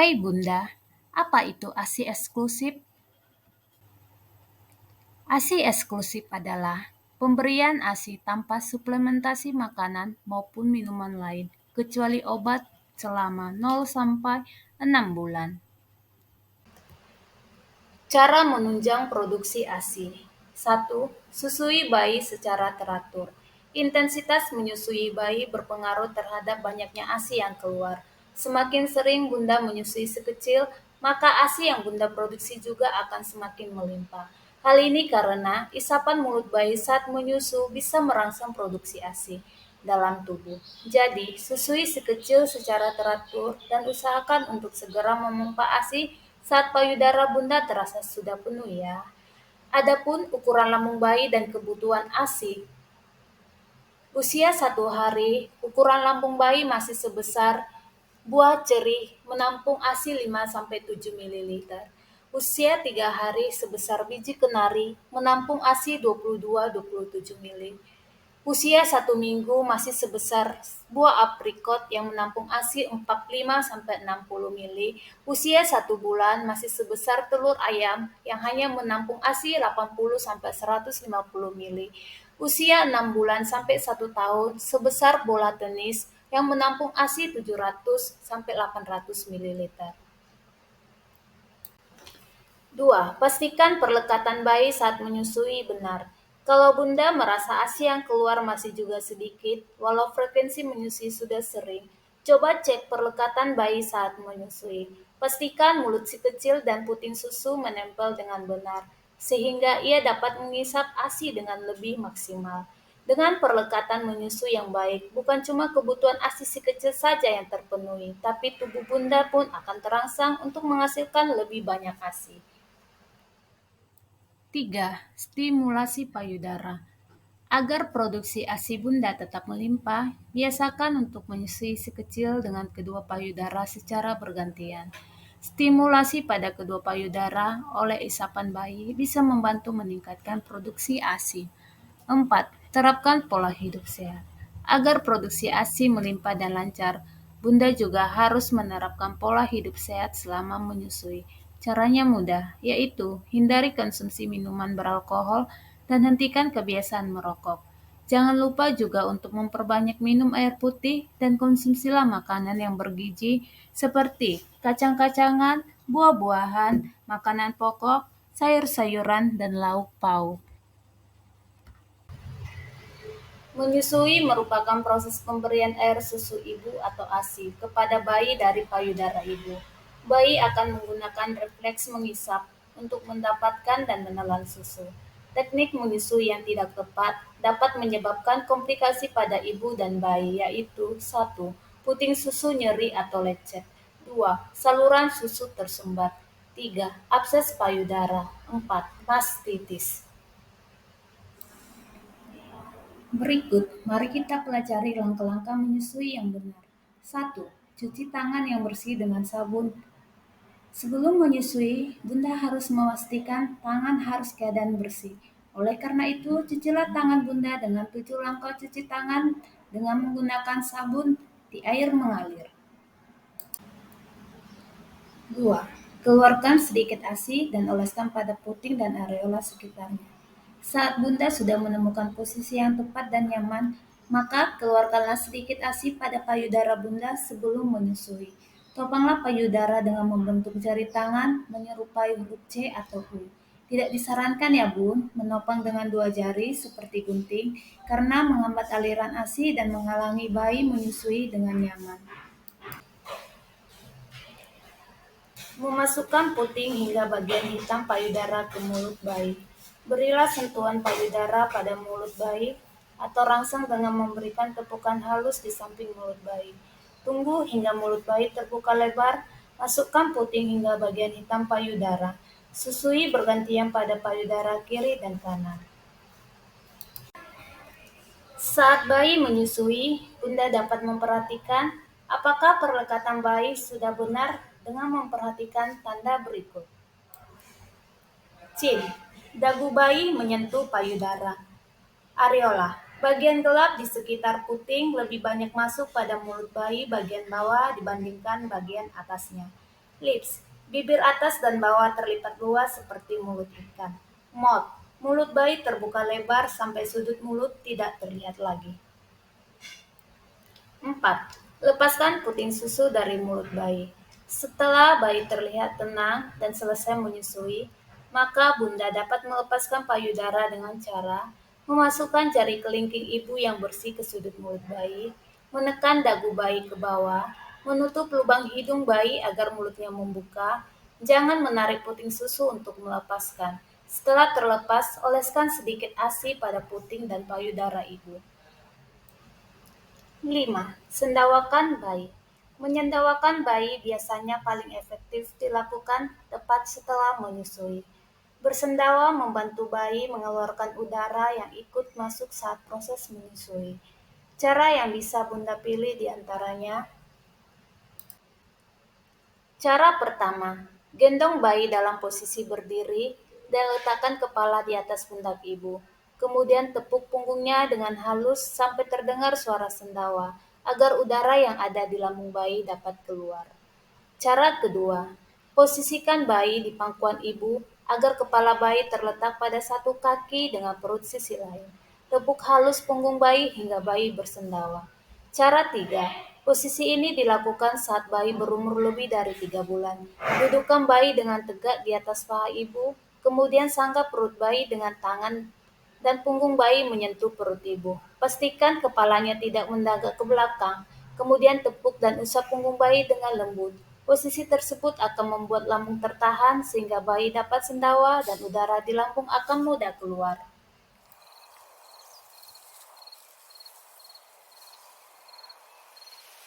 Hai Bunda, apa itu ASI eksklusif? ASI eksklusif adalah pemberian ASI tanpa suplementasi makanan maupun minuman lain, kecuali obat selama 0 sampai 6 bulan. Cara menunjang produksi ASI. 1. Susui bayi secara teratur. Intensitas menyusui bayi berpengaruh terhadap banyaknya ASI yang keluar. Semakin sering Bunda menyusui si kecil, maka ASI yang Bunda produksi juga akan semakin melimpah. Hal ini karena isapan mulut bayi saat menyusu bisa merangsang produksi ASI dalam tubuh. Jadi, susui si kecil secara teratur dan usahakan untuk segera memompa ASI saat payudara Bunda terasa sudah penuh ya. Adapun ukuran lambung bayi dan kebutuhan ASI, usia 1 hari, ukuran lambung bayi masih sebesar buah ceri menampung ASI 5-7 ml. Usia 3 hari sebesar biji kenari menampung ASI 22-27 ml. Usia 1 minggu masih sebesar buah aprikot yang menampung ASI 45-60 ml. Usia 1 bulan masih sebesar telur ayam yang hanya menampung ASI 80-150 ml. Usia 6 bulan sampai 1 tahun sebesar bola tenis yang menampung ASI 700-800 ml. 2. Pastikan perlekatan bayi saat menyusui benar. Kalau Bunda merasa ASI yang keluar masih juga sedikit, walau frekuensi menyusui sudah sering, coba cek perlekatan bayi saat menyusui. Pastikan mulut si kecil dan puting susu menempel dengan benar, sehingga ia dapat mengisap ASI dengan lebih maksimal. Dengan perlekatan menyusui yang baik, bukan cuma kebutuhan ASI si kecil saja yang terpenuhi, tapi tubuh Bunda pun akan terangsang untuk menghasilkan lebih banyak ASI. 3. Stimulasi payudara. Agar produksi ASI Bunda tetap melimpah, biasakan untuk menyusui si kecil dengan kedua payudara secara bergantian. Stimulasi pada kedua payudara oleh isapan bayi bisa membantu meningkatkan produksi ASI. 4. Terapkan pola hidup sehat. Agar produksi ASI melimpah dan lancar, Bunda juga harus menerapkan pola hidup sehat selama menyusui. Caranya mudah, yaitu hindari konsumsi minuman beralkohol dan hentikan kebiasaan merokok. Jangan lupa juga untuk memperbanyak minum air putih dan konsumsilah makanan yang bergizi seperti kacang-kacangan, buah-buahan, makanan pokok, sayur-sayuran, dan lauk pauk. Menyusui merupakan proses pemberian air susu ibu atau ASI kepada bayi dari payudara ibu. Bayi akan menggunakan refleks mengisap untuk mendapatkan dan menelan susu. Teknik menyusui yang tidak tepat dapat menyebabkan komplikasi pada ibu dan bayi, yaitu 1. Puting susu nyeri atau lecet. 2. Saluran susu tersumbat. 3. Abses payudara. 4. Mastitis. Berikut, mari kita pelajari langkah-langkah menyusui yang benar. 1. Cuci tangan yang bersih dengan sabun. Sebelum menyusui, Bunda harus memastikan tangan harus keadaan bersih. Oleh karena itu, cucilah tangan Bunda dengan 7 langkah cuci tangan dengan menggunakan sabun di air mengalir. 2. Keluarkan sedikit ASI dan oleskan pada puting dan areola sekitarnya. Saat Bunda sudah menemukan posisi yang tepat dan nyaman, maka keluarkanlah sedikit ASI pada payudara Bunda sebelum menyusui. Topanglah payudara dengan membentuk jari tangan menyerupai huruf C atau U. Tidak disarankan ya Bun, menopang dengan 2 jari seperti gunting karena menghambat aliran ASI dan menghalangi bayi menyusui dengan nyaman. Memasukkan puting hingga bagian hitam payudara ke mulut bayi. Berilah sentuhan payudara pada mulut bayi atau rangsang dengan memberikan tepukan halus di samping mulut bayi. Tunggu hingga mulut bayi terbuka lebar, masukkan puting hingga bagian hitam payudara. Susui bergantian pada payudara kiri dan kanan. Saat bayi menyusui, Bunda dapat memperhatikan apakah perlekatan bayi sudah benar dengan memperhatikan tanda berikut. C. Dagu bayi menyentuh payudara. Areola. Bagian gelap di sekitar puting lebih banyak masuk pada mulut bayi bagian bawah dibandingkan bagian atasnya. Lips, bibir atas dan bawah terlipat luas seperti mulut ikan. Mouth, mulut bayi terbuka lebar sampai sudut mulut tidak terlihat lagi. 4. Lepaskan puting susu dari mulut bayi. Setelah bayi terlihat tenang dan selesai menyusui, maka bunda dapat melepaskan payudara dengan cara memasukkan jari kelingking ibu yang bersih ke sudut mulut bayi, menekan dagu bayi ke bawah, menutup lubang hidung bayi agar mulutnya membuka, jangan menarik puting susu untuk melepaskan. Setelah terlepas, oleskan sedikit ASI pada puting dan payudara ibu. 5. Sendawakan bayi. Menyendawakan bayi biasanya paling efektif dilakukan tepat setelah menyusui. Bersendawa membantu bayi mengeluarkan udara yang ikut masuk saat proses menyusui. Cara yang bisa Bunda pilih diantaranya: cara pertama, gendong bayi dalam posisi berdiri dan letakkan kepala di atas pundak ibu. Kemudian tepuk punggungnya dengan halus sampai terdengar suara sendawa, agar udara yang ada di lambung bayi dapat keluar. Cara kedua, posisikan bayi di pangkuan ibu agar kepala bayi terletak pada satu kaki dengan perut sisi lain. Tepuk halus punggung bayi hingga bayi bersendawa. Cara tiga, posisi ini dilakukan saat bayi berumur lebih dari 3 bulan. Dudukkan bayi dengan tegak di atas paha ibu, kemudian sangga perut bayi dengan tangan dan punggung bayi menyentuh perut ibu. Pastikan kepalanya tidak mendadak ke belakang, kemudian tepuk dan usap punggung bayi dengan lembut. Posisi tersebut akan membuat lambung tertahan sehingga bayi dapat sendawa dan udara di lambung akan mudah keluar.